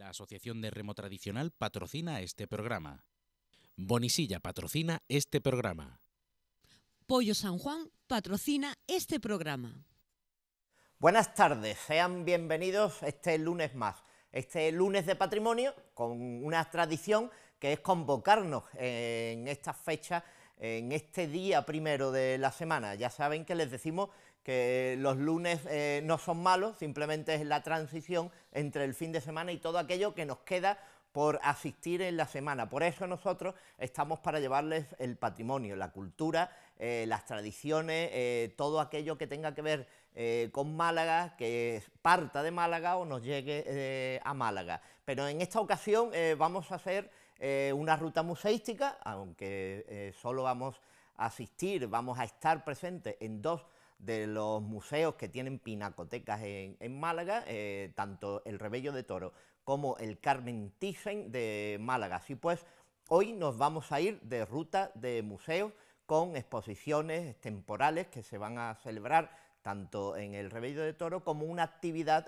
La Asociación de Remo Tradicional patrocina este programa. Bonisilla patrocina este programa. Pollo San Juan patrocina este programa. Buenas tardes, sean bienvenidos este lunes más, este lunes de patrimonio, con una tradición que es convocarnos en esta fecha, en este día primero de la semana. Ya saben que les decimos que los lunes no son malos, simplemente es la transición entre el fin de semana y todo aquello que nos queda por asistir en la semana. Por eso nosotros estamos para llevarles el patrimonio, la cultura, las tradiciones, todo aquello que tenga que ver con Málaga, que parta de Málaga o nos llegue a Málaga. Pero en esta ocasión vamos a hacer una ruta museística, aunque solo vamos a asistir, vamos a estar presentes en dos de los museos que tienen pinacotecas en Málaga, tanto el Revello de Toro como el Carmen Thyssen de Málaga. Así pues, hoy nos vamos a ir de ruta de museos con exposiciones temporales que se van a celebrar tanto en el Revello de Toro como una actividad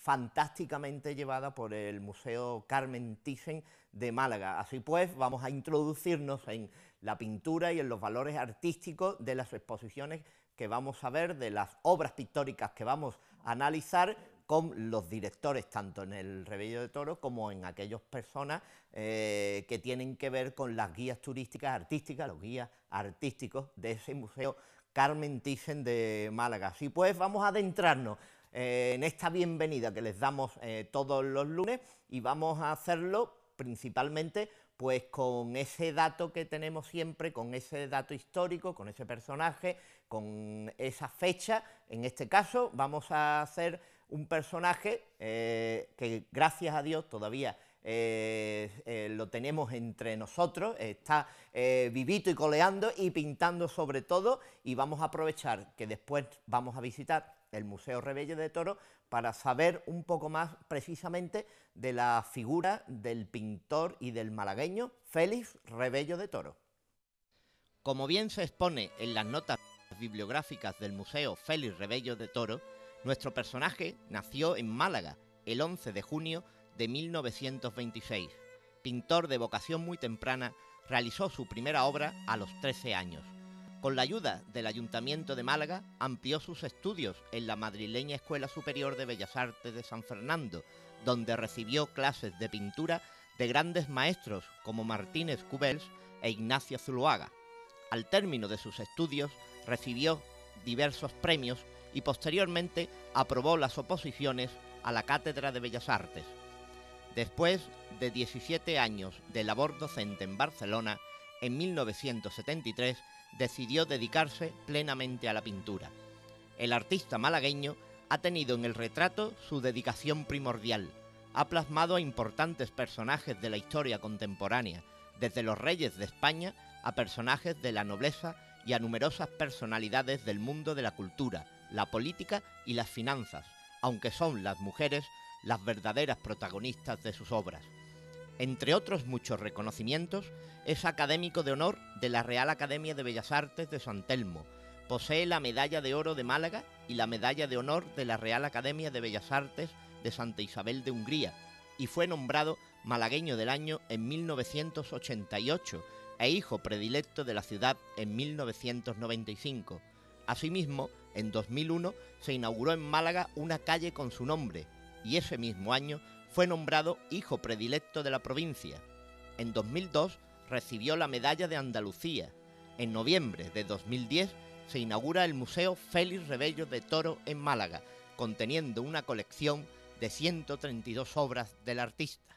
fantásticamente llevada por el Museo Carmen Thyssen de Málaga. Así pues, vamos a introducirnos en la pintura y en los valores artísticos de las exposiciones que vamos a ver, de las obras pictóricas que vamos a analizar, con los directores, tanto en el Revello de Toro como en aquellas personas que tienen que ver con las guías turísticas artísticas, los guías artísticos de ese Museo Carmen Thyssen de Málaga. Así pues, vamos a adentrarnos en esta bienvenida que les damos todos los lunes, y vamos a hacerlo principalmente pues con ese dato que tenemos siempre, con ese dato histórico, con ese personaje, con esa fecha. En este caso vamos a hacer un personaje que, gracias a Dios, todavía lo tenemos entre nosotros, está vivito y coleando y pintando sobre todo, y vamos a aprovechar que después vamos a visitar el Museo Revello de Toro para saber un poco más precisamente de la figura del pintor y del malagueño Félix Revello de Toro. Como bien se expone en las notas bibliográficas del Museo Félix Revello de Toro, nuestro personaje nació en Málaga el 11 de junio de 1926. Pintor de vocación muy temprana, realizó su primera obra a los 13 años. Con la ayuda del Ayuntamiento de Málaga, amplió sus estudios en la madrileña Escuela Superior de Bellas Artes de San Fernando, donde recibió clases de pintura de grandes maestros como Martínez Cubels e Ignacio Zuloaga. Al término de sus estudios, recibió diversos premios y posteriormente aprobó las oposiciones a la Cátedra de Bellas Artes. Después de 17 años de labor docente en Barcelona, en 1973 decidió dedicarse plenamente a la pintura. El artista malagueño ha tenido en el retrato su dedicación primordial. Ha plasmado a importantes personajes de la historia contemporánea, desde los reyes de España a personajes de la nobleza y a numerosas personalidades del mundo de la cultura, la política y las finanzas, aunque son las mujeres las verdaderas protagonistas de sus obras. Entre otros muchos reconocimientos, es académico de honor de la Real Academia de Bellas Artes de San Telmo, posee la Medalla de Oro de Málaga y la Medalla de Honor de la Real Academia de Bellas Artes de Santa Isabel de Hungría, y fue nombrado Malagueño del Año en 1988 e hijo predilecto de la ciudad en 1995. Asimismo, en 2001 se inauguró en Málaga una calle con su nombre, y ese mismo año fue nombrado hijo predilecto de la provincia. En 2002 recibió la Medalla de Andalucía. En noviembre de 2010 se inaugura el Museo Félix Revello de Toro en Málaga, conteniendo una colección de 132 obras del artista.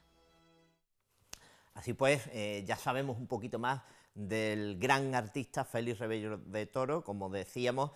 Así pues, ya sabemos un poquito más del gran artista Félix Revello de Toro, como decíamos,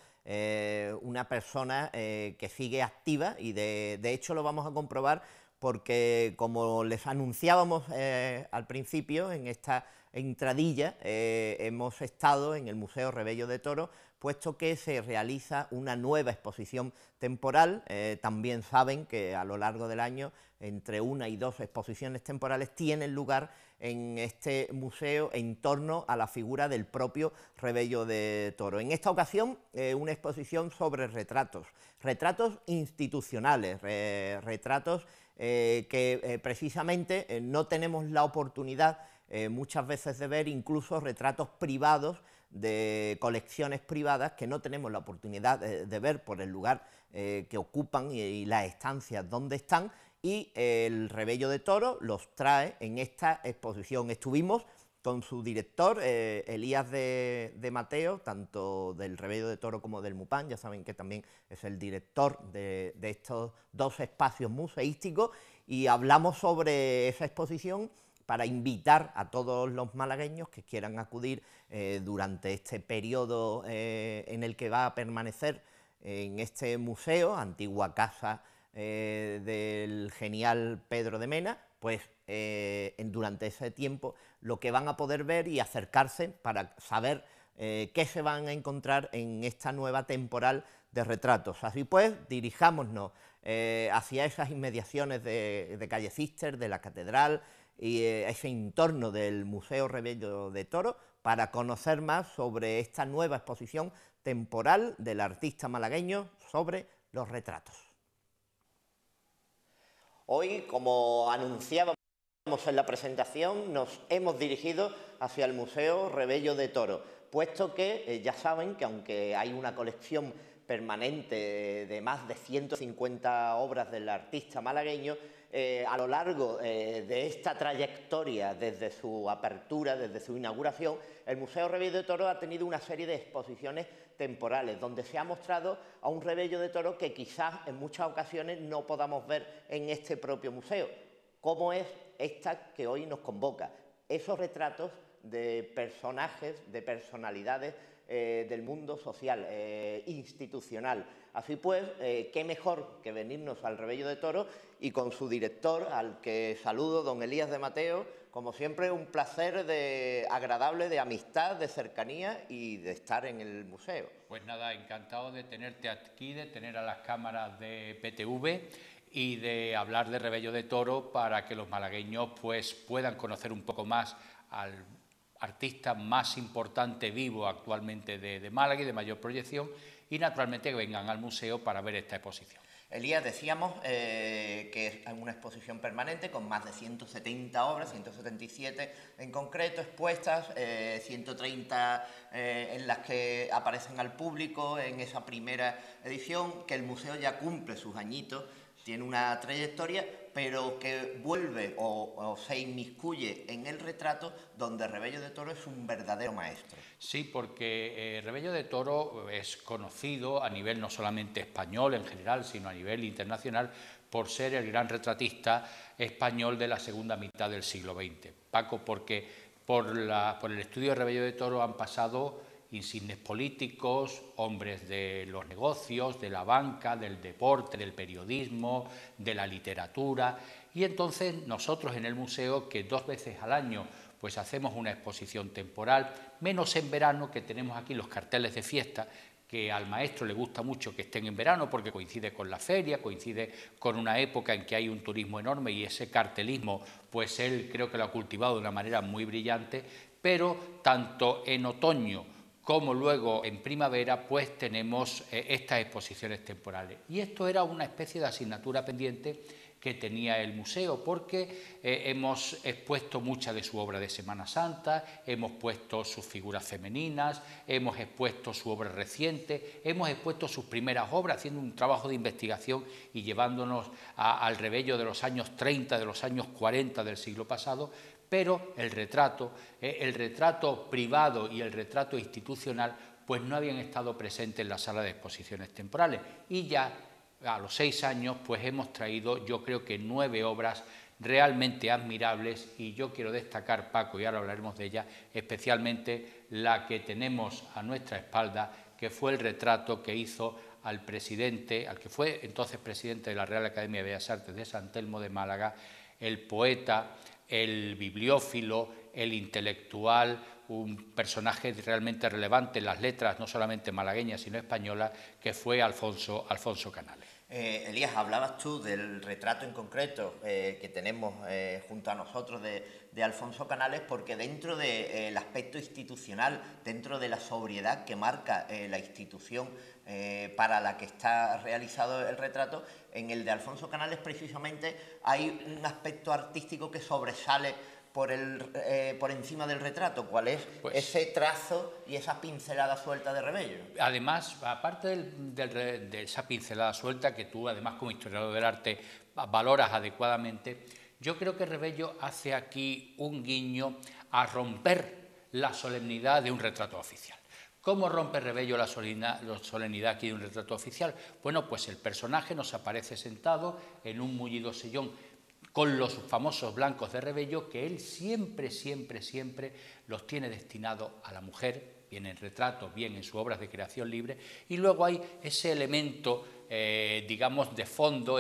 una persona que sigue activa, y de hecho lo vamos a comprobar porque, como les anunciábamos al principio en esta entradilla, hemos estado en el Museo Revello de Toro puesto que se realiza una nueva exposición temporal. También saben que a lo largo del año entre 1 y 2 exposiciones temporales tienen lugar en este museo en torno a la figura del propio Revello de Toro. En esta ocasión, una exposición sobre retratos institucionales, retratos que precisamente no tenemos la oportunidad muchas veces de ver, incluso retratos privados de colecciones privadas que no tenemos la oportunidad de ver por el lugar que ocupan y las estancias donde están, y el Revello de Toro los trae en esta exposición. Estuvimos con su director, Elías de Mateo, tanto del Revello de Toro como del Mupán. Ya saben que también es el director de estos dos espacios museísticos, y hablamos sobre esa exposición para invitar a todos los malagueños que quieran acudir durante este periodo en el que va a permanecer en este museo, antigua casa del genial Pedro de Mena, pues durante ese tiempo lo que van a poder ver y acercarse para saber qué se van a encontrar en esta nueva temporal de retratos. Así pues, dirijámonos hacia esas inmediaciones de Calle Cister, de la Catedral, y ese entorno del Museo Revello de Toro, para conocer más sobre esta nueva exposición temporal del artista malagueño sobre los retratos. Hoy, como anunciábamos en la presentación, nos hemos dirigido hacia el Museo Revello de Toro, puesto que ya saben que aunque hay una colección permanente de más de 150 obras del artista malagueño, a lo largo de esta trayectoria, desde su apertura, desde su inauguración, el Museo Revello de Toro ha tenido una serie de exposiciones temporales, donde se ha mostrado a un Revello de Toro que quizás en muchas ocasiones no podamos ver en este propio museo, como es esta que hoy nos convoca, esos retratos de personajes, de personalidades del mundo social, institucional. Así pues, qué mejor que venirnos al Revello de Toro, y con su director, al que saludo, don Elías de Mateo. Como siempre, un placer agradable, de amistad, de cercanía y de estar en el museo. Pues nada, encantado de tenerte aquí, de tener a las cámaras de PTV y de hablar de Revello de Toro, para que los malagueños pues puedan conocer un poco más al artista más importante vivo actualmente de Málaga y de mayor proyección, y naturalmente que vengan al museo para ver esta exposición. Elías, decíamos que es una exposición permanente con más de 170 obras, 177 en concreto expuestas, 130 en las que aparecen al público en esa primera edición, que el museo ya cumple sus añitos, tiene una trayectoria, pero que vuelve o se inmiscuye en el retrato, donde Revello de Toro es un verdadero maestro. Sí, porque Revello de Toro es conocido a nivel no solamente español en general, sino a nivel internacional, por ser el gran retratista español de la segunda mitad del siglo XX. Paco, porque por el estudio de Revello de Toro han pasado insignes políticos, hombres de los negocios, de la banca, del deporte, del periodismo, de la literatura. Y entonces nosotros en el museo, que 2 veces al año pues hacemos una exposición temporal, menos en verano, que tenemos aquí los carteles de fiesta, que al maestro le gusta mucho que estén en verano porque coincide con la feria, coincide con una época en que hay un turismo enorme, y ese cartelismo pues él creo que lo ha cultivado de una manera muy brillante. Pero tanto en otoño como luego en primavera pues tenemos estas exposiciones temporales, y esto era una especie de asignatura pendiente que tenía el museo, porque hemos expuesto mucha de su obra de Semana Santa, hemos puesto sus figuras femeninas, hemos expuesto su obra reciente, hemos expuesto sus primeras obras, haciendo un trabajo de investigación y llevándonos al Revello de los años 30, de los años 40 del siglo pasado. Pero el retrato privado y el retrato institucional pues no habían estado presentes en la sala de exposiciones temporales, y ya a los 6 años pues hemos traído, yo creo que 9 obras realmente admirables, y yo quiero destacar, Paco, y ahora hablaremos de ella, especialmente la que tenemos a nuestra espalda, que fue el retrato que hizo al presidente, al que fue entonces presidente de la Real Academia de Bellas Artes de San Telmo de Málaga, el poeta, el bibliófilo, el intelectual, un personaje realmente relevante en las letras, no solamente malagueñas, sino españolas, que fue Alfonso Canales. Elías, hablabas tú del retrato en concreto que tenemos junto a nosotros de Alfonso Canales, porque dentro del aspecto institucional, dentro de la sobriedad que marca la institución para la que está realizado el retrato, en el de Alfonso Canales precisamente hay un aspecto artístico que sobresale por encima del retrato. ¿Cuál es ese trazo y esa pincelada suelta de Rebello? Además, aparte de esa pincelada suelta que tú, además, como historiador del arte, valoras adecuadamente, yo creo que Rebello hace aquí un guiño a romper la solemnidad de un retrato oficial. ¿Cómo rompe Rebello la solemnidad aquí de un retrato oficial? Bueno, pues el personaje nos aparece sentado en un mullido sillón con los famosos blancos de Rebello, que él siempre los tiene destinados a la mujer, bien en retratos, bien en sus obras de creación libre, y luego hay ese elemento, digamos, de fondo,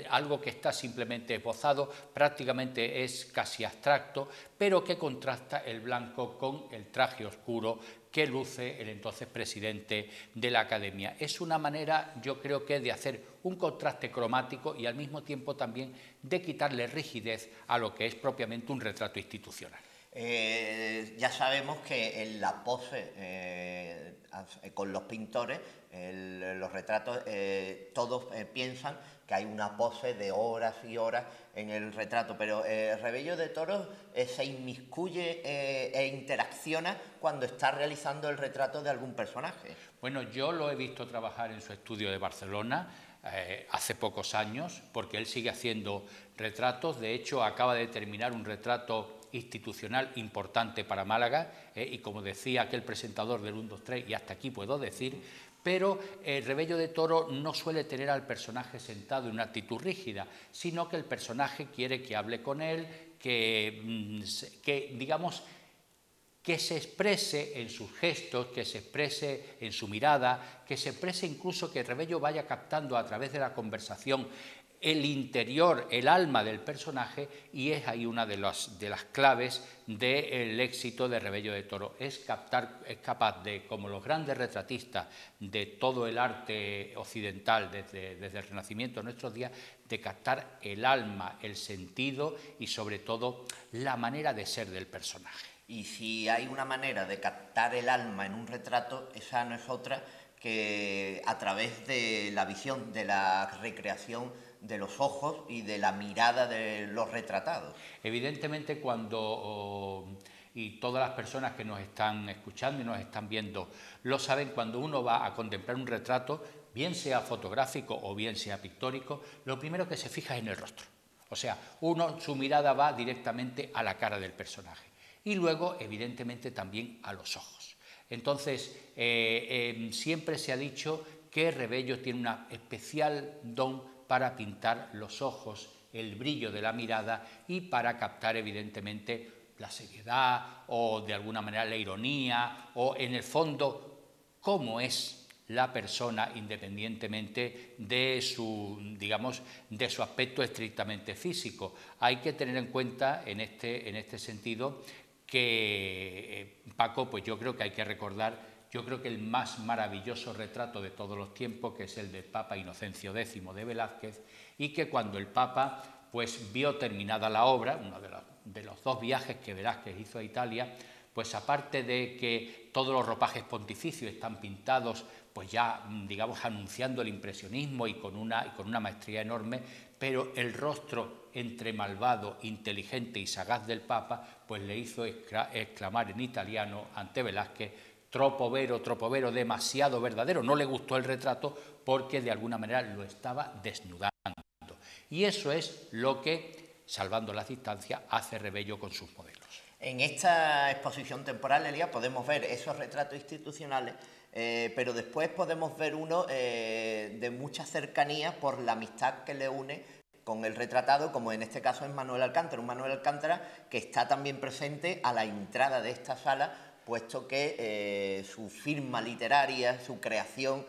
algo que está simplemente esbozado, prácticamente es casi abstracto, pero que contrasta el blanco con el traje oscuro que luce el entonces presidente de la Academia. Es una manera, yo creo que de hacer un contraste cromático y al mismo tiempo también de quitarle rigidez a lo que es propiamente un retrato institucional. Ya sabemos que en la pose con los pintores, los retratos, todos piensan que hay una pose de horas y horas en el retrato, pero Rebello de Toros se inmiscuye e interacciona cuando está realizando el retrato de algún personaje. Bueno, yo lo he visto trabajar en su estudio de Barcelona hace pocos años, porque él sigue haciendo retratos. De hecho, acaba de terminar un retrato institucional importante para Málaga, y como decía aquel presentador del 1, 2, 3, y hasta aquí puedo decir, pero Rebello de Toro no suele tener al personaje sentado en una actitud rígida, sino que el personaje quiere que hable con él, que digamos, que se exprese en sus gestos, que se exprese en su mirada, que se exprese incluso que Rebello vaya captando a través de la conversación el interior, el alma del personaje, y es ahí una de las claves del éxito de Rebello de Toro. Es capaz de, como los grandes retratistas de todo el arte occidental desde el Renacimiento a nuestros días, de captar el alma, el sentido y sobre todo la manera de ser del personaje. Y si hay una manera de captar el alma en un retrato, esa no es otra que a través de la visión, de la recreación de los ojos y de la mirada de los retratados. Evidentemente, y todas las personas que nos están escuchando y nos están viendo lo saben, cuando uno va a contemplar un retrato, bien sea fotográfico o bien sea pictórico, lo primero que se fija es en el rostro. O sea, su mirada va directamente a la cara del personaje. Y luego, evidentemente, también a los ojos. Entonces, siempre se ha dicho que Rebello tiene un especial don para pintar los ojos, el brillo de la mirada y para captar, evidentemente, la seriedad o, de alguna manera, la ironía o, en el fondo, cómo es la persona independientemente de de su aspecto estrictamente físico. Hay que tener en cuenta, en este sentido, que, Paco, pues yo creo que hay que recordar, yo creo que el más maravilloso retrato de todos los tiempos, que es el del Papa Inocencio X de Velázquez, y que cuando el Papa pues vio terminada la obra, uno de los 2 viajes que Velázquez hizo a Italia, pues aparte de que todos los ropajes pontificios están pintados, pues ya, digamos, anunciando el impresionismo y con una maestría enorme, pero el rostro entre malvado, inteligente y sagaz del Papa, pues le hizo exclamar en italiano ante Velázquez: troppo vero, demasiado verdadero. No le gustó el retrato porque de alguna manera lo estaba desnudando. Y eso es lo que, salvando las distancias, hace Rebello con sus modelos. En esta exposición temporal, Elías, podemos ver esos retratos institucionales, pero después podemos ver uno de mucha cercanía por la amistad que le une con el retratado, como en este caso es Manuel Alcántara, un Manuel Alcántara que está también presente a la entrada de esta sala, puesto que su firma literaria, su creación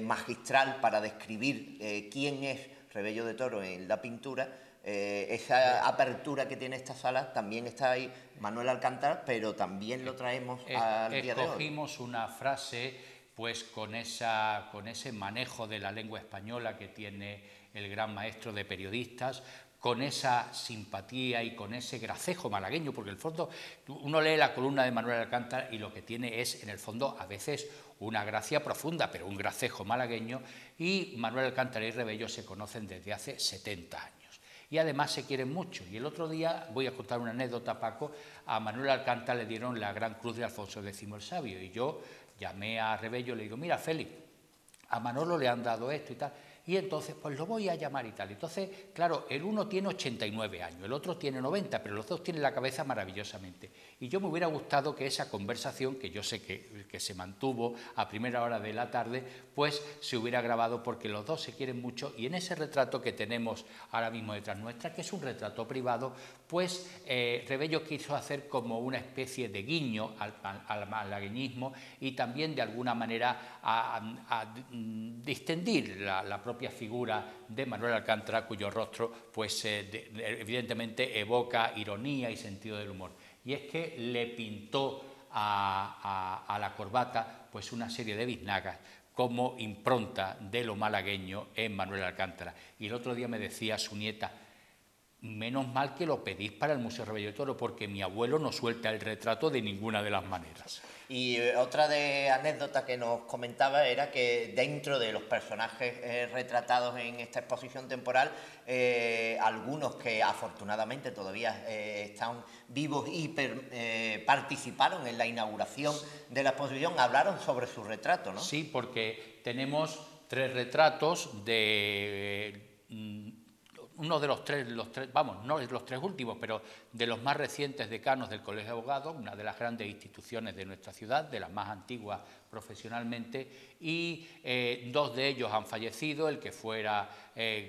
magistral para describir quién es Rebello de Toro en la pintura, esa apertura que tiene esta sala, también está ahí Manuel Alcántara, pero también lo traemos al día de hoy. Escogimos una frase pues con ese manejo de la lengua española que tiene el gran maestro de periodistas, con esa simpatía y con ese gracejo malagueño, porque en el fondo uno lee la columna de Manuel Alcántara y lo que tiene es, en el fondo, a veces una gracia profunda, pero un gracejo malagueño, y Manuel Alcántara y Rebello se conocen desde hace 70 años. Y además se quieren mucho. Y el otro día, voy a contar una anécdota, Paco, a Manuel Alcántara le dieron la Gran Cruz de Alfonso X el Sabio, y yo llamé a Rebello y le digo, mira, Félix, a Manolo le han dado esto y tal, y entonces pues lo voy a llamar y tal. Entonces, claro, el uno tiene 89 años, el otro tiene 90, pero los dos tienen la cabeza maravillosamente. Y yo me hubiera gustado que esa conversación, que yo sé que se mantuvo a primera hora de la tarde, pues se hubiera grabado, porque los dos se quieren mucho, y en ese retrato que tenemos ahora mismo detrás nuestra, que es un retrato privado, pues Rebello quiso hacer como una especie de guiño al malagueñismo y también de alguna manera a distendir la propia figura de Manuel Alcántara, cuyo rostro pues evidentemente evoca ironía y sentido del humor. Y es que le pintó a la corbata pues una serie de biznagas como impronta de lo malagueño en Manuel Alcántara. Y el otro día me decía su nieta, menos mal que lo pedís para el Museo Rebello de Toro, porque mi abuelo no suelta el retrato de ninguna de las maneras. Y otra anécdota que nos comentaba era que dentro de los personajes retratados en esta exposición temporal, algunos que afortunadamente todavía están vivos y participaron en la inauguración de la exposición, hablaron sobre su retrato, ¿no? Sí, porque tenemos 3 retratos de... uno de los tres, vamos, no los 3 últimos, pero de los más recientes decanos del Colegio de Abogados, una de las grandes instituciones de nuestra ciudad, de las más antiguas profesionalmente, y 2 de ellos han fallecido, el que fuera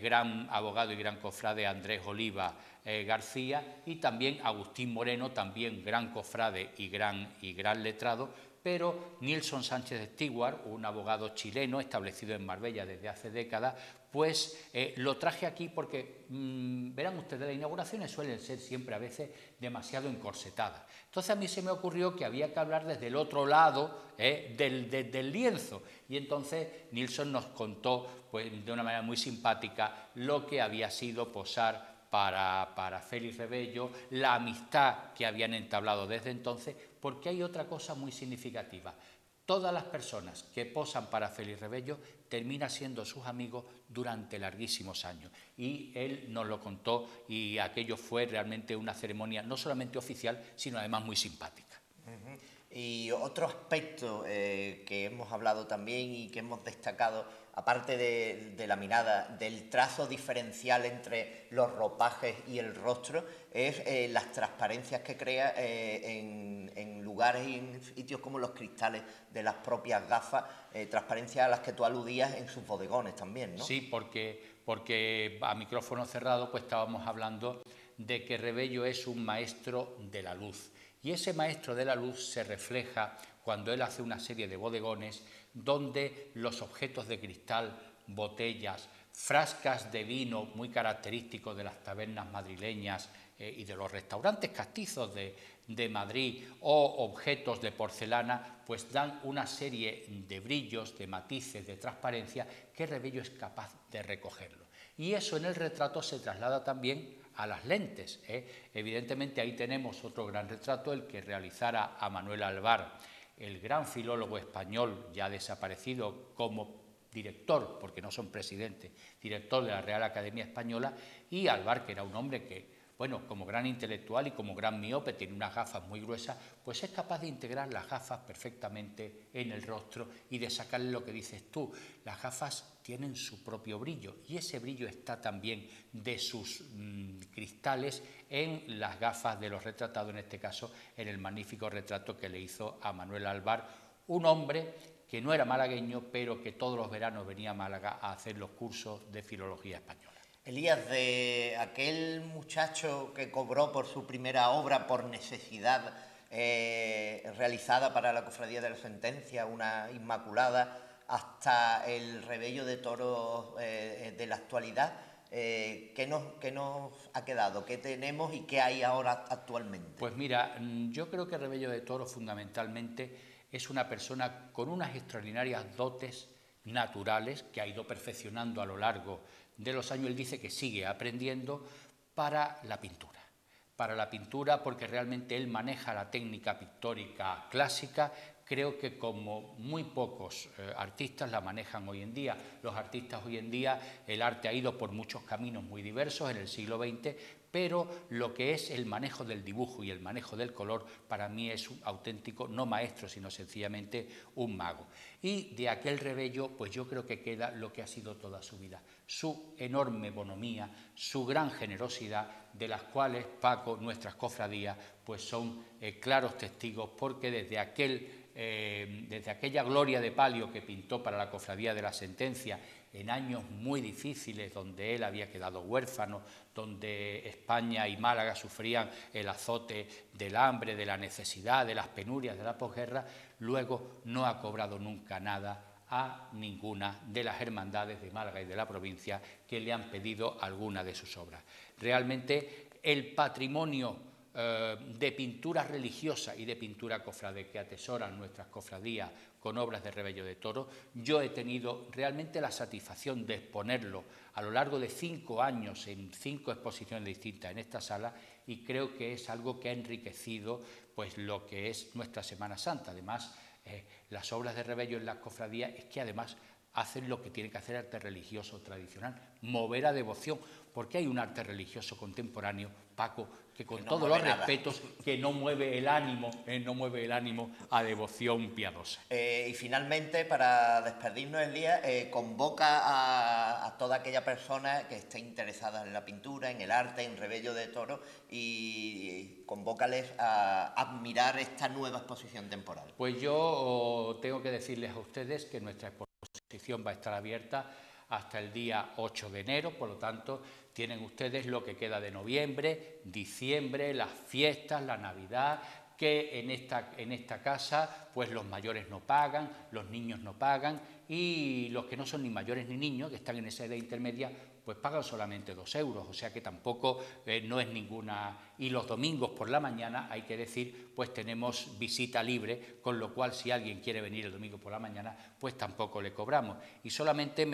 gran abogado y gran cofrade Andrés Oliva García, y también Agustín Moreno, también gran cofrade y gran letrado, pero Nilson Sánchez Stewart, un abogado chileno establecido en Marbella desde hace décadas, pues lo traje aquí porque, verán ustedes, las inauguraciones suelen ser siempre a veces demasiado encorsetadas. Entonces a mí se me ocurrió que había que hablar desde el otro lado del lienzo, y entonces Nilson nos contó pues, de una manera muy simpática lo que había sido posar para Félix Rebello, la amistad que habían entablado desde entonces, porque hay otra cosa muy significativa. Todas las personas que posan para Félix Rebello terminan siendo sus amigos durante larguísimos años. Y él nos lo contó, y aquello fue realmente una ceremonia no solamente oficial, sino además muy simpática. Y otro aspecto que hemos hablado también y que hemos destacado, aparte de la mirada, del trazo diferencial entre los ropajes y el rostro, es las transparencias que crea en lugares y en sitios como los cristales de las propias gafas, transparencias a las que tú aludías en sus bodegones también, ¿no? Sí, porque a micrófono cerrado pues estábamos hablando de que Rebello es un maestro de la luz. Y ese maestro de la luz se refleja cuando él hace una serie de bodegones donde los objetos de cristal, botellas, frascas de vino muy característicos de las tabernas madrileñas y de los restaurantes castizos de Madrid, o objetos de porcelana, pues dan una serie de brillos, de matices, de transparencia que Rebello es capaz de recogerlo. Y eso en el retrato se traslada también a las lentes. Evidentemente ahí tenemos otro gran retrato, el que realizara a Manuel Alvar, el gran filólogo español ya desaparecido como director, porque no son presidentes, director de la Real Academia Española, y Alvar, que era un hombre que, bueno, como gran intelectual y como gran miope, tiene unas gafas muy gruesas, pues es capaz de integrar las gafas perfectamente en el rostro y de sacarle lo que dices tú. Las gafas tienen su propio brillo, y ese brillo está también de sus cristales en las gafas de los retratados, en este caso en el magnífico retrato que le hizo a Manuel Alvar, un hombre que no era malagueño, pero que todos los veranos venía a Málaga a hacer los cursos de filología española. Elías, de aquel muchacho que cobró por su primera obra por necesidad realizada para la Cofradía de la Sentencia, una Inmaculada, hasta el Rebello de Toros de la actualidad, ¿Qué nos ha quedado? ¿Qué tenemos y qué hay ahora actualmente? Pues mira, yo creo que Rebello de Toro fundamentalmente es una persona con unas extraordinarias dotes naturales que ha ido perfeccionando a lo largo de los años. Él dice que sigue aprendiendo para la pintura. Para la pintura, porque realmente él maneja la técnica pictórica clásica. Creo que como muy pocos artistas la manejan hoy en día. Los artistas hoy en día, el arte ha ido por muchos caminos muy diversos en el siglo XX, pero lo que es el manejo del dibujo y el manejo del color, para mí es un auténtico, no maestro, sino sencillamente un mago. Y de aquel Rebello, pues yo creo que queda lo que ha sido toda su vida, su enorme bonomía, su gran generosidad, de las cuales, Paco, nuestras cofradías, pues son claros testigos, porque desde aquella gloria de palio que pintó para la Cofradía de la Sentencia en años muy difíciles, donde él había quedado huérfano, donde España y Málaga sufrían el azote del hambre, de la necesidad, de las penurias de la posguerra, luego no ha cobrado nunca nada a ninguna de las hermandades de Málaga y de la provincia que le han pedido alguna de sus obras. Realmente el patrimonio de pintura religiosa y de pintura cofrade que atesoran nuestras cofradías con obras de Rebello de Toro, yo he tenido realmente la satisfacción de exponerlo a lo largo de 5 años en 5 exposiciones distintas en esta sala, y creo que es algo que ha enriquecido pues lo que es nuestra Semana Santa. Además, las obras de Rebello en las cofradías es que además hacen lo que tiene que hacer arte religioso tradicional, mover a devoción, porque hay un arte religioso contemporáneo, Paco, que con todos los respetos, que no mueve el ánimo a devoción piadosa. Y finalmente, para despedirnos, Elías, convoca a toda aquella persona que esté interesada en la pintura, en el arte, en Rebello de Toro, y convócales a admirar esta nueva exposición temporal. Pues yo tengo que decirles a ustedes que nuestra exposición va a estar abierta hasta el día 8 de enero, por lo tanto, tienen ustedes lo que queda de noviembre, diciembre, las fiestas, la Navidad, que en esta casa pues los mayores no pagan, los niños no pagan, y los que no son ni mayores ni niños, que están en esa edad intermedia, pues pagan solamente 2 euros, o sea que tampoco no es ninguna... Y los domingos por la mañana, hay que decir, pues tenemos visita libre, con lo cual si alguien quiere venir el domingo por la mañana, pues tampoco le cobramos. Y solamente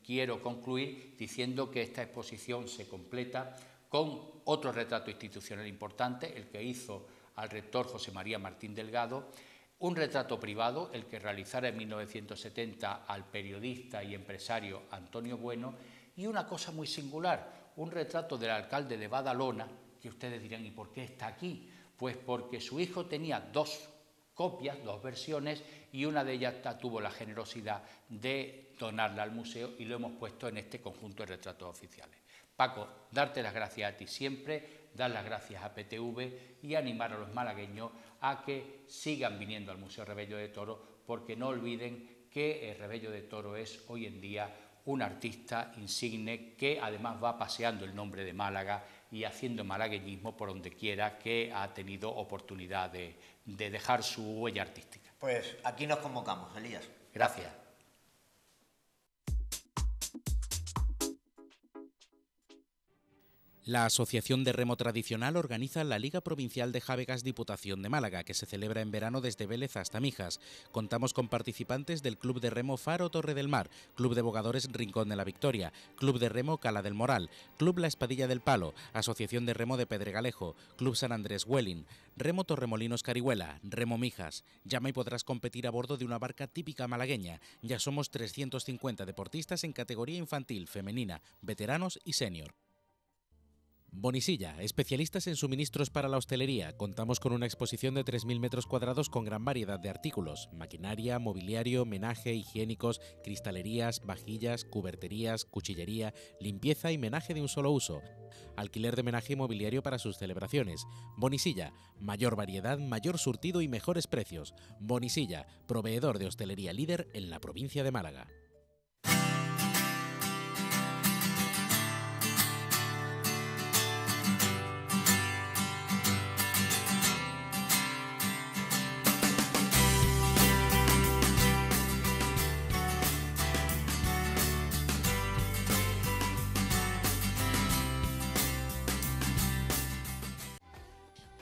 quiero concluir diciendo que esta exposición se completa con otro retrato institucional importante, el que hizo al rector José María Martín Delgado, un retrato privado, el que realizara en 1970 al periodista y empresario Antonio Bueno, y una cosa muy singular, un retrato del alcalde de Badalona, que ustedes dirán, ¿y por qué está aquí? Pues porque su hijo tenía 2 copias, 2 versiones, y una de ellas tuvo la generosidad de donarla al museo, y lo hemos puesto en este conjunto de retratos oficiales. Paco, darte las gracias a ti siempre, dar las gracias a PTV y animar a los malagueños a que sigan viniendo al Museo Rebello de Toro, porque no olviden que el Rebello de Toro es hoy en día un artista insigne que además va paseando el nombre de Málaga y haciendo malagueñismo por donde quiera que ha tenido oportunidad de dejar su huella artística. Pues aquí nos convocamos, Elías. Gracias. La Asociación de Remo Tradicional organiza la Liga Provincial de Jávegas Diputación de Málaga, que se celebra en verano desde Vélez hasta Mijas. Contamos con participantes del Club de Remo Faro Torre del Mar, Club de Bogadores Rincón de la Victoria, Club de Remo Cala del Moral, Club La Espadilla del Palo, Asociación de Remo de Pedregalejo, Club San Andrés Huelin, Remo Torremolinos Carihuela, Remo Mijas. Llama y podrás competir a bordo de una barca típica malagueña. Ya somos 350 deportistas en categoría infantil, femenina, veteranos y senior. Bonisilla, especialistas en suministros para la hostelería. Contamos con una exposición de 3.000 metros cuadrados con gran variedad de artículos: maquinaria, mobiliario, menaje, higiénicos, cristalerías, vajillas, cuberterías, cuchillería, limpieza y menaje de un solo uso. Alquiler de menaje y mobiliario para sus celebraciones. Bonisilla, mayor variedad, mayor surtido y mejores precios. Bonisilla, proveedor de hostelería líder en la provincia de Málaga.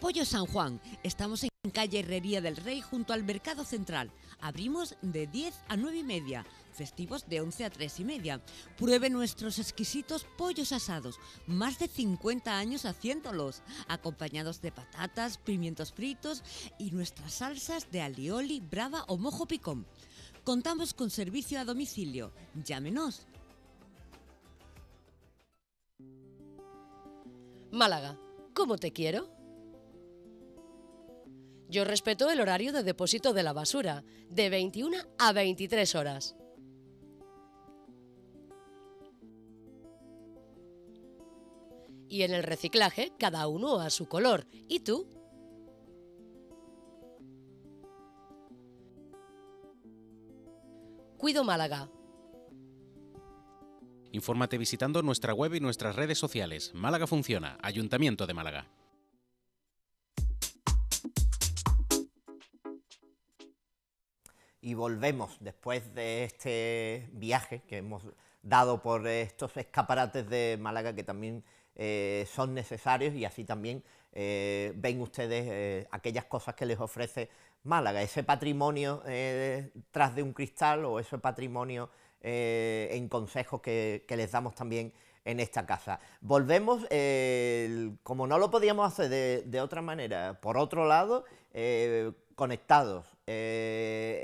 Pollo San Juan. Estamos en calle Herrería del Rey junto al Mercado Central. Abrimos de 10 a 9 y media. Festivos de 11 a 3 y media. Pruebe nuestros exquisitos pollos asados. Más de 50 años haciéndolos. Acompañados de patatas, pimientos fritos y nuestras salsas de alioli, brava o mojo picón. Contamos con servicio a domicilio. Llámenos. Málaga, ¿cómo te quiero? Yo respeto el horario de depósito de la basura, de 21 a 23 horas. Y en el reciclaje, cada uno a su color. ¿Y tú? Cuido Málaga. Infórmate visitando nuestra web y nuestras redes sociales. Málaga funciona. Ayuntamiento de Málaga. Y volvemos después de este viaje que hemos dado por estos escaparates de Málaga que también son necesarios, y así también ven ustedes aquellas cosas que les ofrece Málaga, ese patrimonio tras de un cristal, o ese patrimonio en consejos que les damos también en esta casa. Volvemos, como no lo podíamos hacer de otra manera, por otro lado, conectados,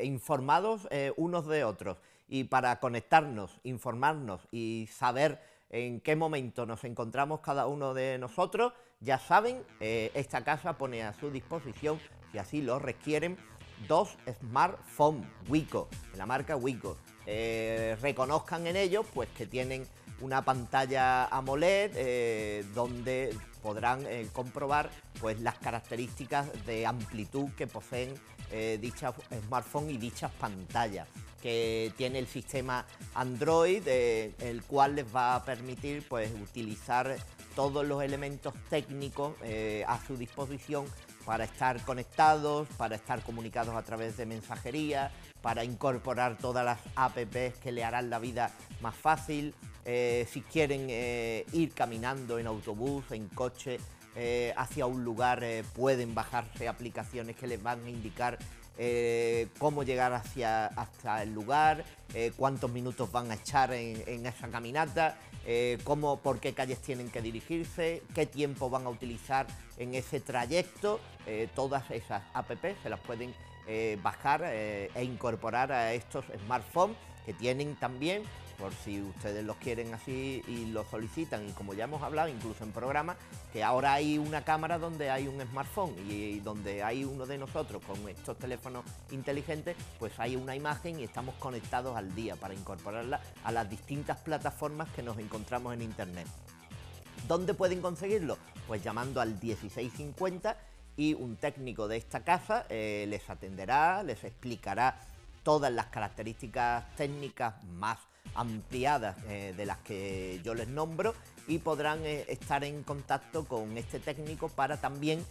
informados unos de otros, y para conectarnos, informarnos y saber en qué momento nos encontramos cada uno de nosotros, ya saben, esta casa pone a su disposición, si así lo requieren, 2 smartphones Wico, de la marca Wico. Reconozcan en ellos pues que tienen una pantalla AMOLED donde podrán comprobar pues las características de amplitud que poseen dichas smartphones y dichas pantallas, que tiene el sistema Android, el cual les va a permitir pues utilizar todos los elementos técnicos a su disposición para estar conectados, para estar comunicados a través de mensajería, para incorporar todas las apps que le harán la vida más fácil. Si quieren ir caminando en autobús, en coche, hacia un lugar, pueden bajarse aplicaciones que les van a indicar cómo llegar hasta el lugar, cuántos minutos van a echar en esa caminata, por qué calles tienen que dirigirse, qué tiempo van a utilizar en ese trayecto. Todas esas apps se las pueden bajar e incorporar a estos smartphones, que tienen también, por si ustedes los quieren así y lo solicitan, y como ya hemos hablado incluso en programa, que ahora hay una cámara donde hay un smartphone, y donde hay uno de nosotros con estos teléfonos inteligentes, pues hay una imagen y estamos conectados al día para incorporarla a las distintas plataformas que nos encontramos en internet. ¿Dónde pueden conseguirlo? Pues llamando al 1650, y un técnico de esta casa les atenderá, les explicará todas las características técnicas más ampliadas de las que yo les nombro, y podrán estar en contacto con este técnico para también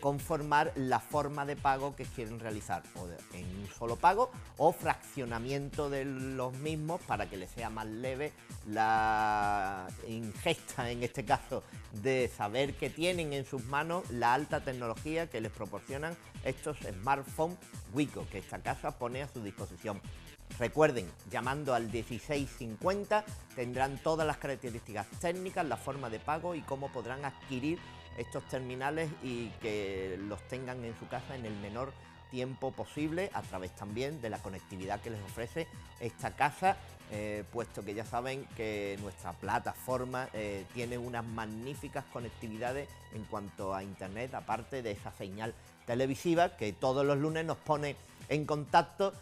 conformar la forma de pago que quieren realizar, o en un solo pago o fraccionamiento de los mismos, para que les sea más leve la ingesta, en este caso, de saber que tienen en sus manos la alta tecnología que les proporcionan estos smartphones Wico, que esta casa pone a su disposición. Recuerden, llamando al 1650 tendrán todas las características técnicas, la forma de pago y cómo podrán adquirir estos terminales y que los tengan en su casa en el menor tiempo posible, a través también de la conectividad que les ofrece esta casa, puesto que ya saben que nuestra plataforma tiene unas magníficas conectividades en cuanto a internet, aparte de esa señal televisiva que todos los lunes nos pone en contacto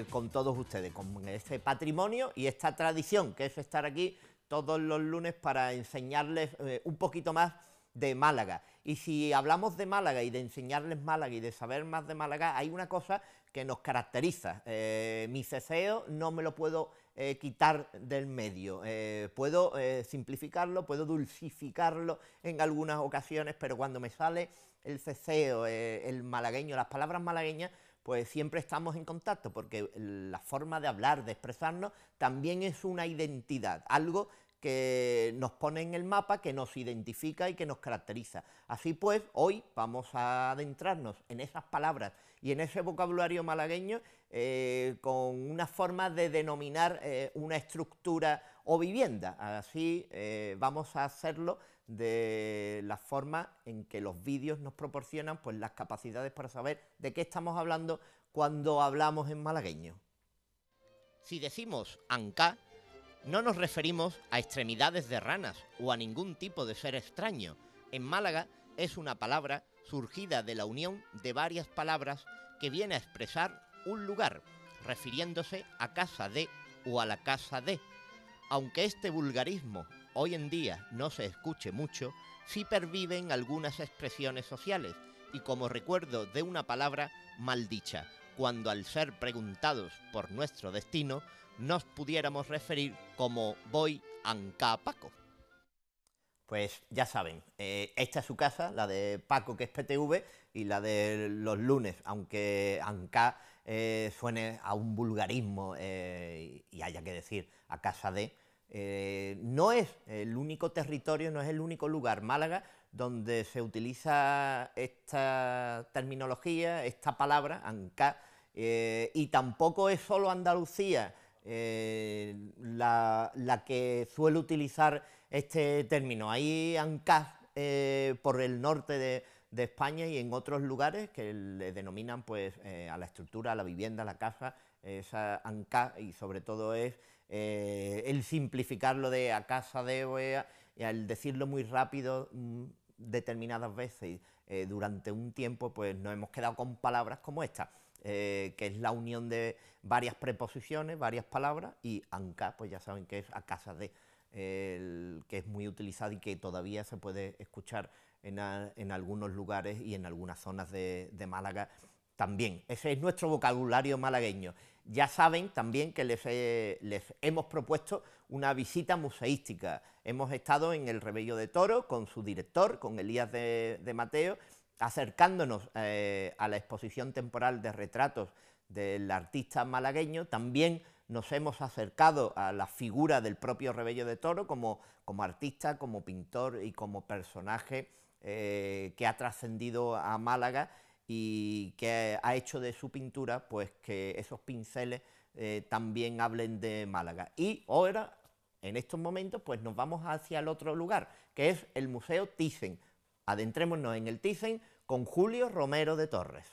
con todos ustedes, con ese patrimonio y esta tradición que es estar aquí todos los lunes para enseñarles un poquito más de Málaga. Y si hablamos de Málaga y de enseñarles Málaga y de saber más de Málaga, hay una cosa que nos caracteriza. Mi ceceo no me lo puedo quitar del medio. Puedo simplificarlo, puedo dulcificarlo en algunas ocasiones, pero cuando me sale el ceceo, el malagueño, las palabras malagueñas, pues siempre estamos en contacto, porque la forma de hablar, de expresarnos, también es una identidad, algo que nos pone en el mapa, que nos identifica y que nos caracteriza. Así pues, hoy vamos a adentrarnos en esas palabras y en ese vocabulario malagueño con una forma de denominar una estructura o vivienda. Así vamos a hacerlo de la forma en que los vídeos nos proporcionan pues, las capacidades para saber de qué estamos hablando cuando hablamos en malagueño. Si decimos ancá, no nos referimos a extremidades de ranas o a ningún tipo de ser extraño. En Málaga es una palabra surgida de la unión de varias palabras que viene a expresar un lugar, refiriéndose a casa de o a la casa de. Aunque este vulgarismo hoy en día no se escuche mucho, sí perviven algunas expresiones sociales y como recuerdo de una palabra maldicha, cuando al ser preguntados por nuestro destino, nos pudiéramos referir como voy ancá Paco. Pues ya saben, esta es su casa, la de Paco, que es PTV, y la de los lunes, aunque ancá suene a un vulgarismo y haya que decir a casa de, no es el único territorio, no es el único lugar, Málaga, donde se utiliza esta terminología, esta palabra, ancá, y tampoco es solo Andalucía la que suele utilizar este término. Hay ancás por el norte de España y en otros lugares que le denominan pues a la estructura, a la vivienda, a la casa, esa ancá, y sobre todo es el simplificarlo de a casa de, y al decirlo muy rápido determinadas veces durante un tiempo, pues nos hemos quedado con palabras como esta. Que es la unión de varias preposiciones, varias palabras, y ancá, pues ya saben que es a casa de, que es muy utilizado y que todavía se puede escuchar en algunos lugares y en algunas zonas de Málaga también. Ese es nuestro vocabulario malagueño. Ya saben también que les hemos propuesto una visita museística. Hemos estado en el Revello de Toro con su director, con Elías de Mateo, acercándonos a la exposición temporal de retratos del artista malagueño. También nos hemos acercado a la figura del propio Revello de Toro como artista, como pintor y como personaje que ha trascendido a Málaga y que ha hecho de su pintura pues que esos pinceles también hablen de Málaga. Y ahora, en estos momentos, pues nos vamos hacia el otro lugar, que es el Museo Thyssen. Adentrémonos en el Thyssen con Julio Romero de Torres.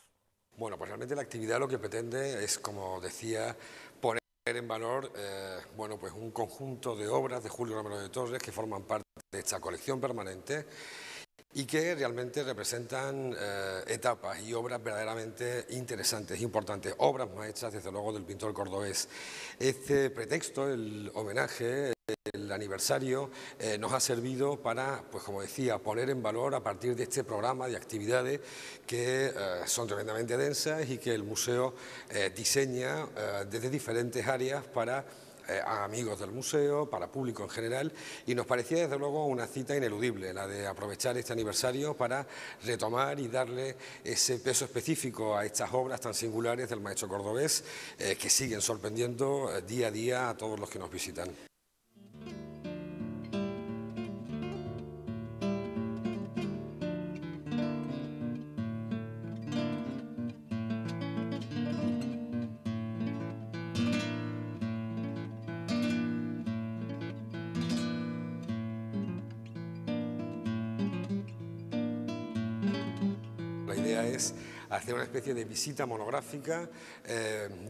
Bueno, pues realmente la actividad lo que pretende es, como decía, poner en valor bueno, pues un conjunto de obras de Julio Romero de Torres que forman parte de esta colección permanente y que realmente representan etapas y obras verdaderamente interesantes, importantes, obras maestras, desde luego, del pintor cordobés. Este pretexto, el homenaje, el aniversario, nos ha servido para, pues como decía, poner en valor a partir de este programa de actividades que son tremendamente densas y que el museo diseña desde diferentes áreas para a amigos del museo, para público en general, y nos parecía desde luego una cita ineludible, la de aprovechar este aniversario para retomar y darle ese peso específico a estas obras tan singulares del maestro cordobés que siguen sorprendiendo día a día a todos los que nos visitan. La idea es hacer una especie de visita monográfica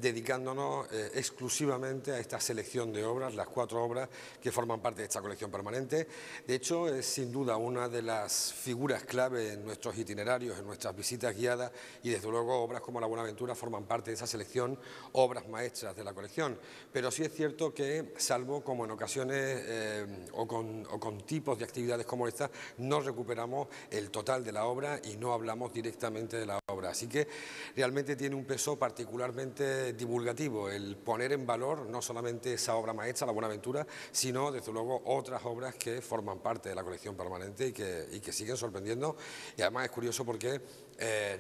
dedicándonos exclusivamente a esta selección de obras, las 4 obras que forman parte de esta colección permanente. De hecho, es sin duda una de las figuras clave en nuestros itinerarios, en nuestras visitas guiadas, y desde luego obras como La Buenaventura forman parte de esa selección, obras maestras de la colección. Pero sí es cierto que, salvo como en ocasiones o con tipos de actividades como esta, no recuperamos el total de la obra y no hablamos directamente de la obra. obra. Así que realmente tiene un peso particularmente divulgativo, el poner en valor no solamente esa obra maestra, La Buenaventura, sino desde luego otras obras que forman parte de la colección permanente y que siguen sorprendiendo. Y además es curioso porque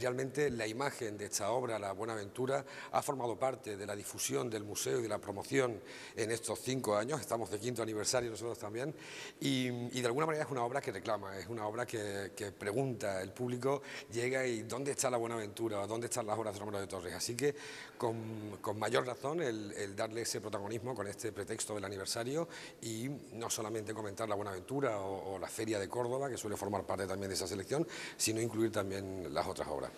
realmente la imagen de esta obra, La Buenaventura, ha formado parte de la difusión del museo y de la promoción en estos 5 años. Estamos de 5º aniversario nosotros también, y de alguna manera es una obra que reclama, es una obra que pregunta, el público llega y ¿dónde está La Buenaventura? ¿Dónde están las obras de Romero de Torres? Así que con mayor razón el darle ese protagonismo con este pretexto del aniversario, y no solamente comentar La Buenaventura o la Feria de Córdoba, que suele formar parte también de esa selección, sino incluir también las otras obras.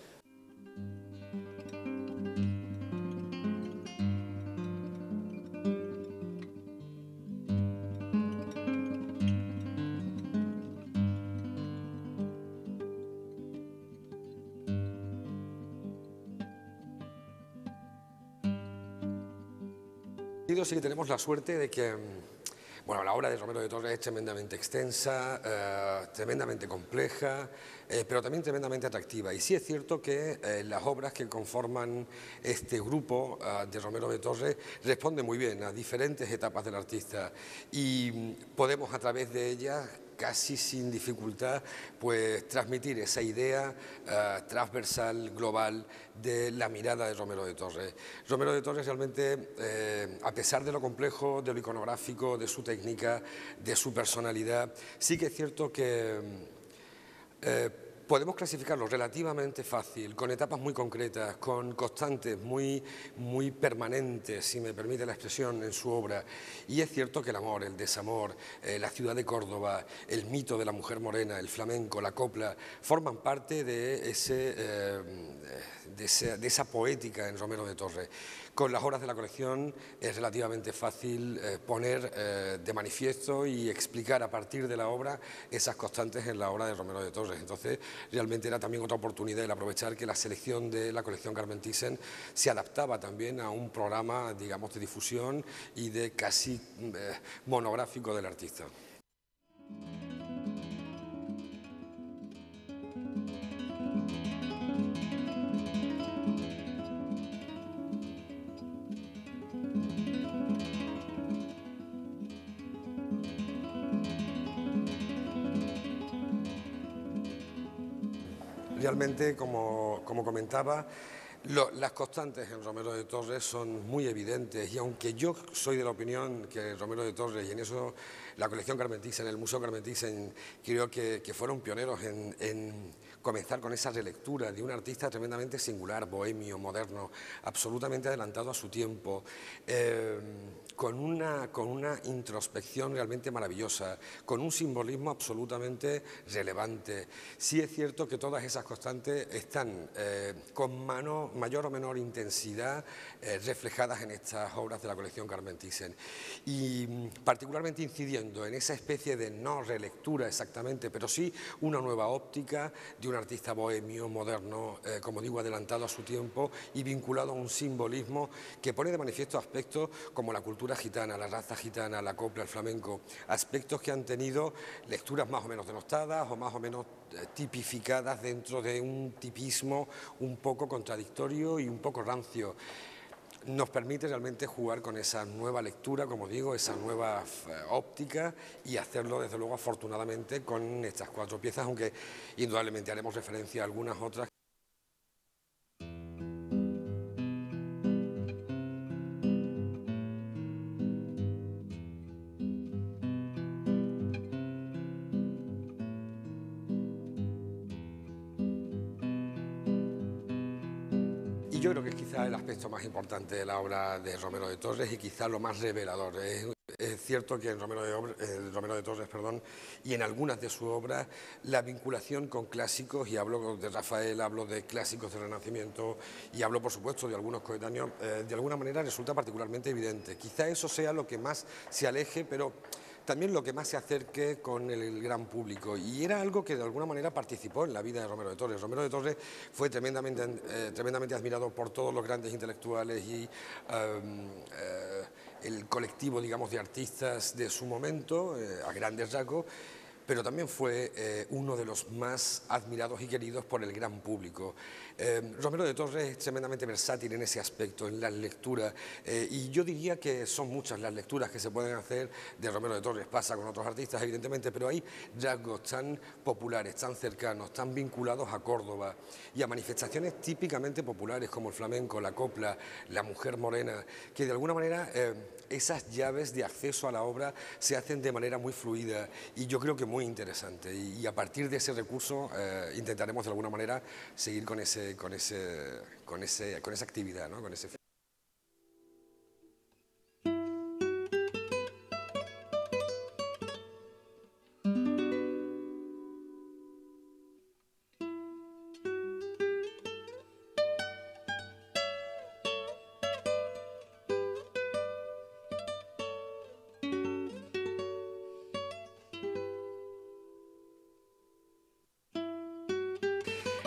Sí que tenemos la suerte de que, bueno, la obra de Romero de Torres es tremendamente extensa, tremendamente compleja, pero también tremendamente atractiva. Y sí es cierto que las obras que conforman este grupo de Romero de Torres responden muy bien a diferentes etapas del artista, y podemos a través de ellas casi sin dificultad pues transmitir esa idea transversal, global, de la mirada de Romero de Torres. Romero de Torres realmente, a pesar de lo complejo, de lo iconográfico, de su técnica, de su personalidad, sí que es cierto que podemos clasificarlo relativamente fácil, con etapas muy concretas, con constantes muy permanentes, si me permite la expresión, en su obra. Y es cierto que el amor, el desamor, la ciudad de Córdoba, el mito de la mujer morena, el flamenco, la copla, forman parte de esa poética en Romero de Torres. Con las obras de la colección es relativamente fácil poner de manifiesto y explicar a partir de la obra esas constantes en la obra de Romero de Torres. Entonces, realmente era también otra oportunidad el aprovechar que la selección de la colección Carmen Thyssen se adaptaba también a un programa, digamos, de difusión y de casi monográfico del artista. Realmente, como comentaba, las constantes en Romero de Torres son muy evidentes, y aunque yo soy de la opinión que Romero de Torres, y en eso la colección Carmen Thyssen, el Museo Carmen Thyssen, creo que fueron pioneros en comenzar con esa relectura de un artista tremendamente singular, bohemio, moderno, absolutamente adelantado a su tiempo, con una introspección realmente maravillosa, con un simbolismo absolutamente relevante. Sí es cierto que todas esas constantes están con mayor o menor intensidad reflejadas en estas obras de la colección Carmen Thyssen, y particularmente incidiendo en esa especie de no relectura exactamente, pero sí una nueva óptica de un artista bohemio, moderno, como digo, adelantado a su tiempo y vinculado a un simbolismo que pone de manifiesto aspectos como la cultura gitana, la raza gitana, la copla, el flamenco, aspectos que han tenido lecturas más o menos denostadas o más o menos tipificadas dentro de un tipismo un poco contradictorio y un poco rancio. Nos permite realmente jugar con esa nueva lectura, como digo, esa nueva óptica, y hacerlo desde luego afortunadamente con estas 4 piezas, aunque indudablemente haremos referencia a algunas otras. Yo creo que es quizá el aspecto más importante de la obra de Romero de Torres y quizá lo más revelador. Es cierto que en Romero de Torres, y en algunas de sus obras, la vinculación con clásicos, y hablo de Rafael, hablo de clásicos del Renacimiento y hablo, por supuesto, de algunos coetáneos, de alguna manera resulta particularmente evidente. Quizá eso sea lo que más se aleje, pero también lo que más se acerque con el gran público, y era algo que de alguna manera participó en la vida de Romero de Torres. Romero de Torres fue tremendamente admirado por todos los grandes intelectuales y el colectivo, digamos, de artistas de su momento, a grandes rasgos, pero también fue uno de los más admirados y queridos por el gran público. Romero de Torres es tremendamente versátil en ese aspecto, en las lecturas, y yo diría que son muchas las lecturas que se pueden hacer de Romero de Torres. Pasa con otros artistas, evidentemente, pero hay rasgos tan populares, tan cercanos, tan vinculados a Córdoba y a manifestaciones típicamente populares como el flamenco, la copla, la mujer morena, que de alguna manera esas llaves de acceso a la obra se hacen de manera muy fluida y yo creo que muy interesante, y a partir de ese recurso intentaremos de alguna manera seguir con esa actividad, ¿no? Con ese...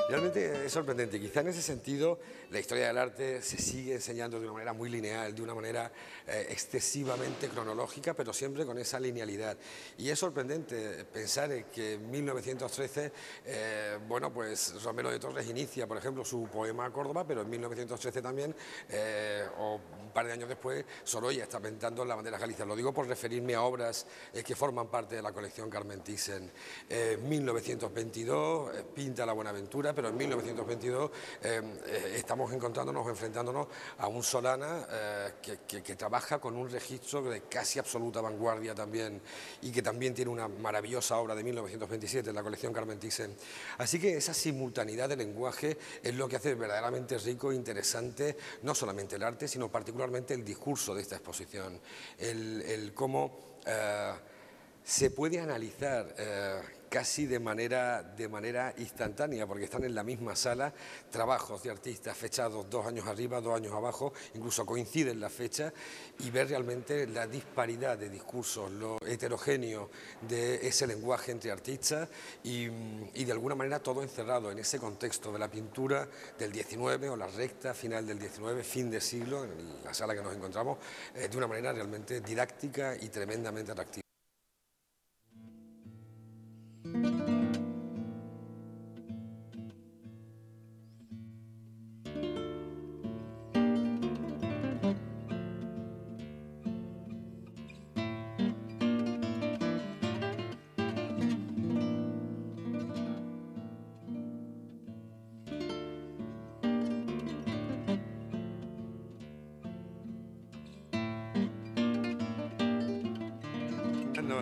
Realmente es sorprendente. Quizá en ese sentido la historia del arte se sigue enseñando de una manera muy lineal, de una manera excesivamente cronológica, pero siempre con esa linealidad. Y es sorprendente pensar en que en 1913, bueno, pues Romero de Torres inicia, por ejemplo, su poema a Córdoba, pero en 1913 también, o un par de años después, Sorolla está pintando la bandera Galicia. Lo digo por referirme a obras que forman parte de la colección Carmen Thyssen. En 1922 pinta La Buenaventura, pero en 1922 estamos enfrentándonos a un Solana que trabaja con un registro de casi absoluta vanguardia también, y que también tiene una maravillosa obra de 1927 en la colección Carmen Thyssen. Así que esa simultaneidad de lenguaje es lo que hace verdaderamente rico e interesante no solamente el arte, sino particularmente el discurso de esta exposición, el cómo se puede analizar casi de manera instantánea, porque están en la misma sala trabajos de artistas fechados 2 años arriba, 2 años abajo, incluso coinciden las fechas, y ver realmente la disparidad de discursos, lo heterogéneo de ese lenguaje entre artistas y de alguna manera todo encerrado en ese contexto de la pintura del 19 o la recta final del 19, fin de siglo, en la sala que nos encontramos, de una manera realmente didáctica y tremendamente atractiva.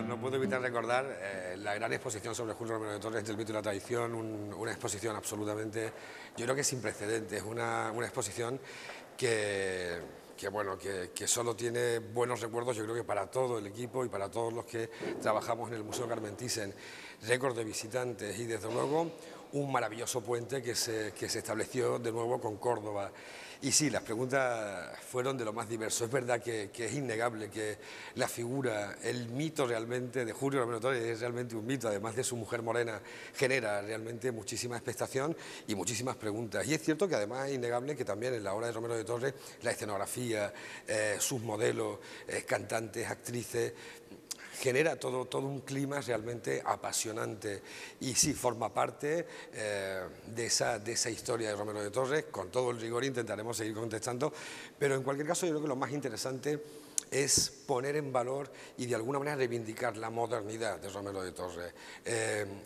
No puedo evitar recordar la gran exposición sobre Julio Romero de Torres del mito y la tradición, una exposición absolutamente, yo creo que sin precedentes, una exposición que solo tiene buenos recuerdos, yo creo que para todo el equipo y para todos los que trabajamos en el Museo Carmen Thyssen, récord de visitantes y desde luego un maravilloso puente que se estableció de nuevo con Córdoba. Y sí, las preguntas fueron de lo más diverso. Es verdad que es innegable que la figura, el mito realmente de Julio Romero de Torres es realmente un mito, además de su mujer morena, genera realmente muchísima expectación y muchísimas preguntas. Y es cierto que además es innegable que también en la obra de Romero de Torres la escenografía, sus modelos, cantantes, actrices, genera todo un clima realmente apasionante, y sí, forma parte de esa historia de Romero de Torres. Con todo el rigor intentaremos seguir contestando, pero en cualquier caso yo creo que lo más interesante es poner en valor y de alguna manera reivindicar la modernidad de Romero de Torres,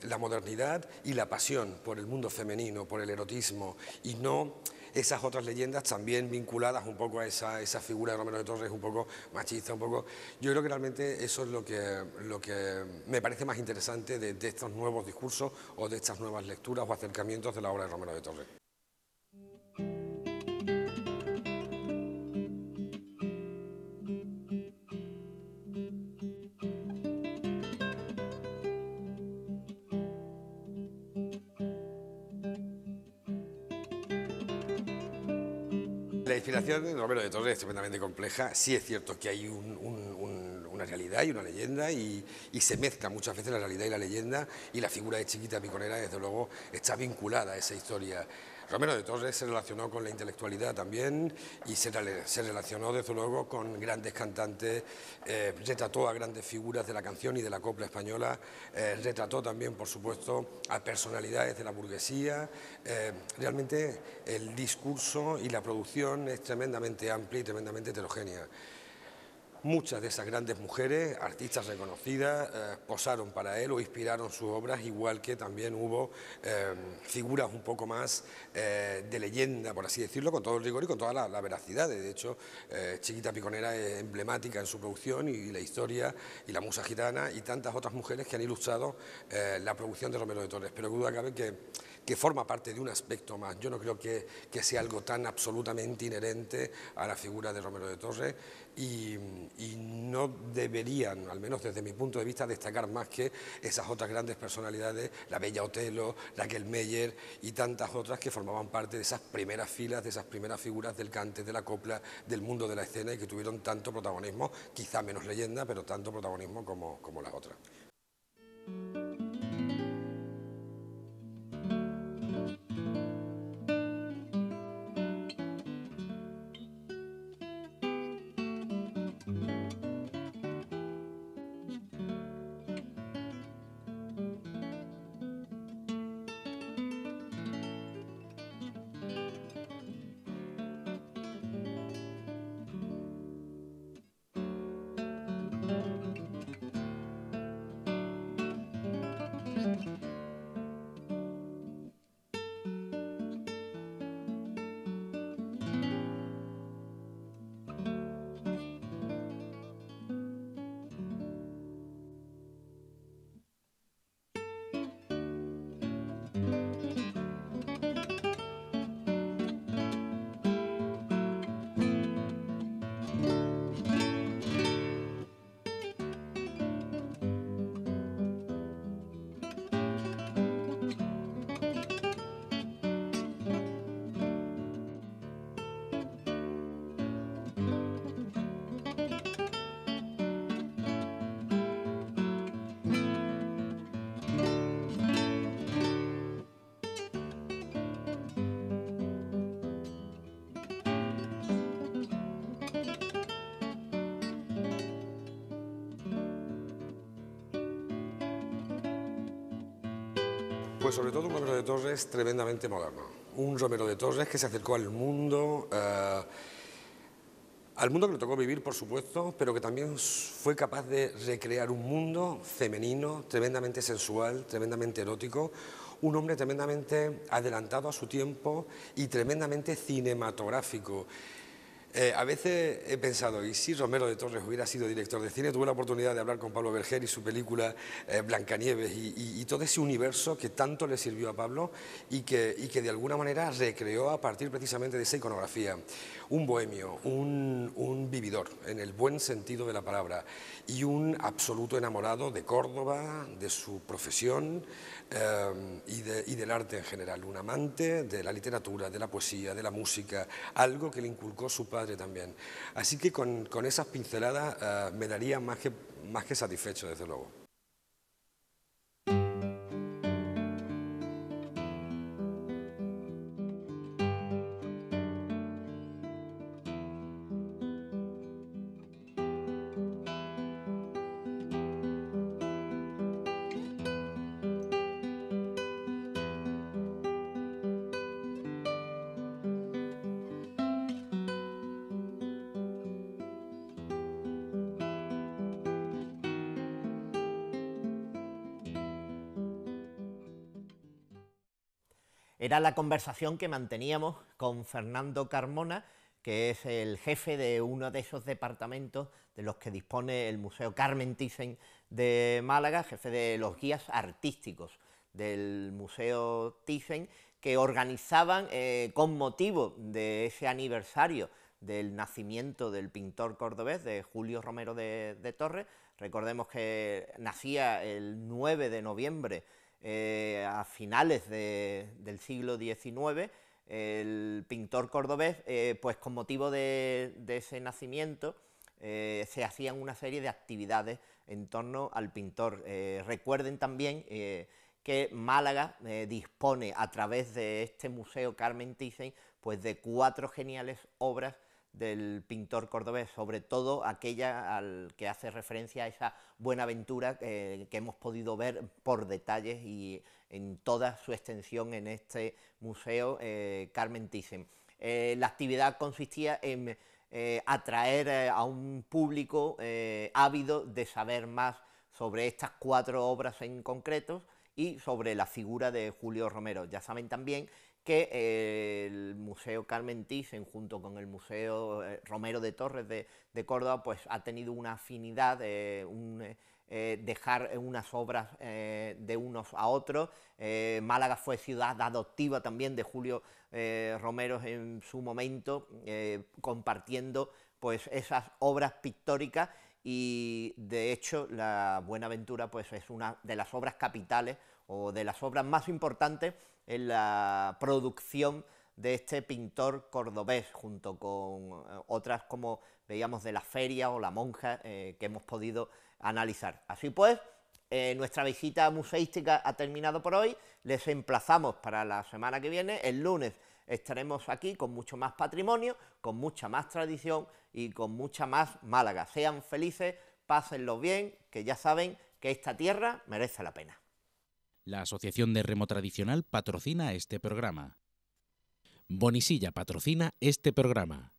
la modernidad y la pasión por el mundo femenino, por el erotismo, y no esas otras leyendas también vinculadas un poco a esa figura de Romero de Torres, un poco machista, un poco... Yo creo que realmente eso es lo que me parece más interesante de estos nuevos discursos o de estas nuevas lecturas o acercamientos de la obra de Romero de Torres. La inspiración de Romero de Torres es tremendamente compleja. Sí es cierto que hay una realidad y una leyenda, y se mezcla muchas veces la realidad y la leyenda, y la figura de Chiquita Piconera desde luego está vinculada a esa historia. Romero de Torres se relacionó con la intelectualidad también y se relacionó desde luego con grandes cantantes, retrató a grandes figuras de la canción y de la copla española, retrató también por supuesto a personalidades de la burguesía. Realmente el discurso y la producción es tremendamente amplia y tremendamente heterogénea. Muchas de esas grandes mujeres, artistas reconocidas, posaron para él o inspiraron sus obras, igual que también hubo figuras un poco más de leyenda, por así decirlo, con todo el rigor y con toda la veracidad. De hecho, Chiquita Piconera es emblemática en su producción y la historia y la musa gitana y tantas otras mujeres que han ilustrado la producción de Romero de Torres. Pero duda cabe que forma parte de un aspecto más. Yo no creo que sea algo tan absolutamente inherente a la figura de Romero de Torres y no deberían, al menos desde mi punto de vista, destacar más que esas otras grandes personalidades, la bella Otelo, Raquel Meyer y tantas otras que formaban parte de esas primeras filas, de esas primeras figuras del cante, de la copla, del mundo de la escena y que tuvieron tanto protagonismo, quizá menos leyenda, pero tanto protagonismo como las otras. Pues sobre todo un Romero de Torres tremendamente moderno. Un Romero de Torres que se acercó al mundo que le tocó vivir, por supuesto, pero que también fue capaz de recrear un mundo femenino, tremendamente sensual, tremendamente erótico, un hombre tremendamente adelantado a su tiempo y tremendamente cinematográfico. A veces he pensado, ¿y si Romero de Torres hubiera sido director de cine? Tuve la oportunidad de hablar con Pablo Berger y su película Blancanieves y todo ese universo que tanto le sirvió a Pablo y que de alguna manera recreó a partir precisamente de esa iconografía. Un bohemio, un vividor, en el buen sentido de la palabra, y un absoluto enamorado de Córdoba, de su profesión y del arte en general. Un amante de la literatura, de la poesía, de la música, algo que le inculcó su padre también. Así que con esas pinceladas me daría más que satisfecho, desde luego. Era la conversación que manteníamos con Fernando Carmona, que es el jefe de uno de esos departamentos de los que dispone el Museo Carmen Thyssen de Málaga, jefe de los guías artísticos del Museo Thyssen, que organizaban con motivo de ese aniversario del nacimiento del pintor cordobés, de Julio Romero de Torres. Recordemos que nacía el 9 de noviembre a finales del siglo XIX, el pintor cordobés, pues con motivo de ese nacimiento se hacían una serie de actividades en torno al pintor. Recuerden también que que Málaga dispone a través de este Museo Carmen Thyssen pues de 4 geniales obras del pintor cordobés, sobre todo aquella al que hace referencia a esa Buenaventura que hemos podido ver por detalles y en toda su extensión en este Museo Carmen Thyssen. La actividad consistía en atraer a un público ávido de saber más sobre estas 4 obras en concreto y sobre la figura de Julio Romero. Ya saben también que el Museo Carmen Thyssen, junto con el Museo Romero de Torres de Córdoba, pues ha tenido una afinidad, dejar unas obras de unos a otros. Málaga fue ciudad adoptiva también de Julio Romero en su momento, compartiendo pues esas obras pictóricas, y de hecho la Buenaventura pues es una de las obras capitales o de las obras más importantes en la producción de este pintor cordobés, junto con otras como veíamos de la Feria o la Monja que hemos podido analizar. Así pues, nuestra visita museística ha terminado por hoy. Les emplazamos para la semana que viene. El lunes estaremos aquí con mucho más patrimonio, con mucha más tradición y con mucha más Málaga. Sean felices, pásenlo bien, que ya saben que esta tierra merece la pena. La Asociación de Remo Tradicional patrocina este programa. Bonisilla patrocina este programa.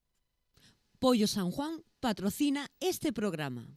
Pollo San Juan patrocina este programa.